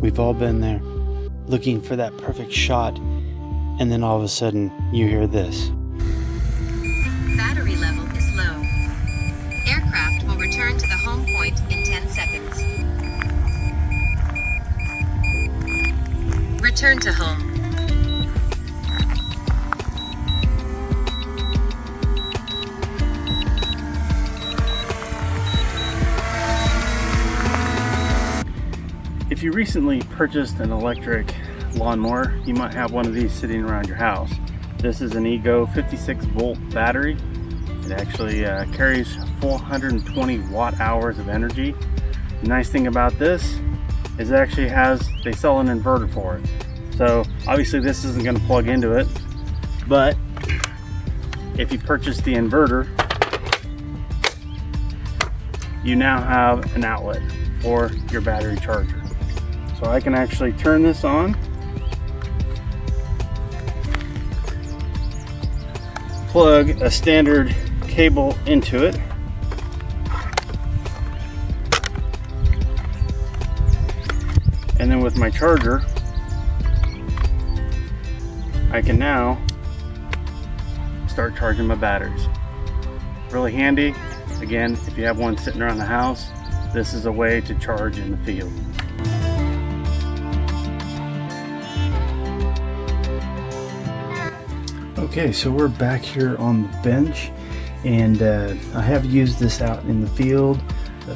We've all been there, looking for that perfect shot, and then all of a sudden you hear this. Battery level is low. Aircraft will return to the home point in 10 seconds. Return to home. If you recently purchased an electric lawnmower, you might have one of these sitting around your house. This is an E-Go 56 volt battery. It actually carries 420 watt hours of energy. The nice thing about this is it actually they sell an inverter for it. So obviously this isn't going to plug into it, but if you purchase the inverter, you now have an outlet for your battery charger. So I can actually turn this on, plug a standard cable into it, and then with my charger I can now start charging my batteries. Really handy. Again, if you have one sitting around the house, this is a way to charge in the field. Okay, so we're back here on the bench, and I have used this out in the field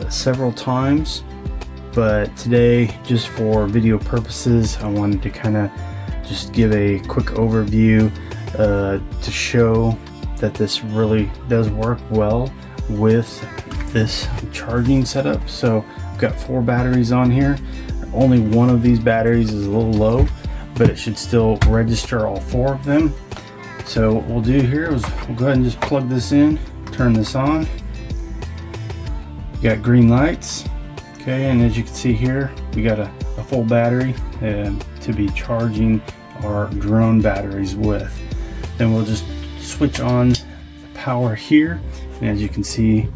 several times, but today, just for video purposes, I wanted to kind of just give a quick overview to show that this really does work well with this charging setup. So I've got 4 batteries on here. Only one of these batteries is a little low, but it should still register all 4 of them. So what we'll do here is we'll go ahead and just plug this in, turn this on. We got green lights, okay, and as you can see here, we got a full battery to be charging our drone batteries with. Then we'll just switch on the power here, and as you can see,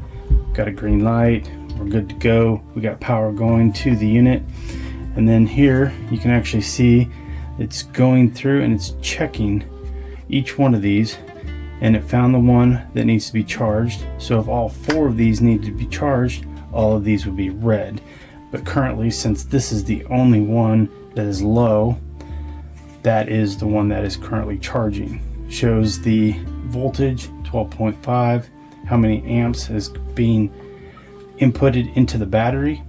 got a green light, we're good to go. We got power going to the unit, and then here you can actually see it's going through and it's checking each one of these, and it found the one that needs to be charged. So if all 4 of these need to be charged, all of these would be red. But currently, since this is the only one that is low, that is the one that is currently charging. Shows the voltage 12.5, how many amps is being inputted into the battery.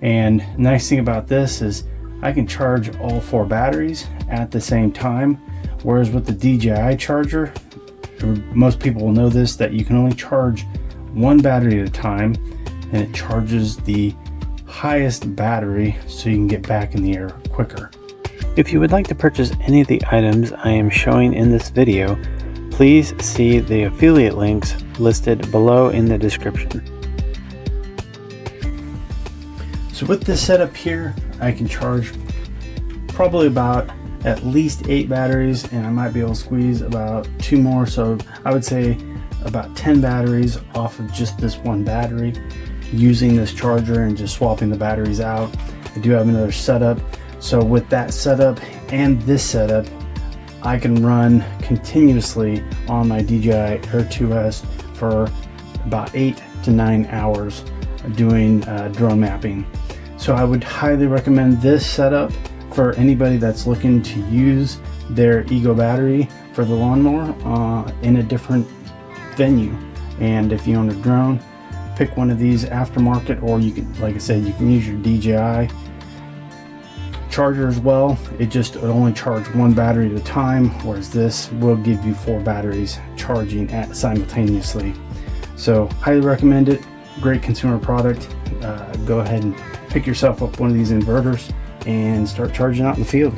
And nice thing about this is I can charge all 4 batteries at the same time. Whereas with the DJI charger, most people will know this, that you can only charge 1 battery at a time, and it charges the highest battery so you can get back in the air quicker. If you would like to purchase any of the items I am showing in this video, please see the affiliate links listed below in the description. So with this setup here, I can charge probably about at least 8 batteries, and I might be able to squeeze about 2 more, so I would say about 10 batteries off of just this one battery using this charger and just swapping the batteries out. I do have another setup, so with that setup and this setup, I can run continuously on my DJI Air 2S for about 8 to 9 hours doing drone mapping. So I would highly recommend this setup for anybody that's looking to use their E-Go battery for the lawnmower in a different venue. And if you own a drone, pick one of these aftermarket, or you can, like I said, you can use your DJI charger as well. It only charge 1 battery at a time, whereas this will give you 4 batteries charging simultaneously. So highly recommend it. Great consumer product. Go ahead and pick yourself up one of these inverters and start charging out in the field.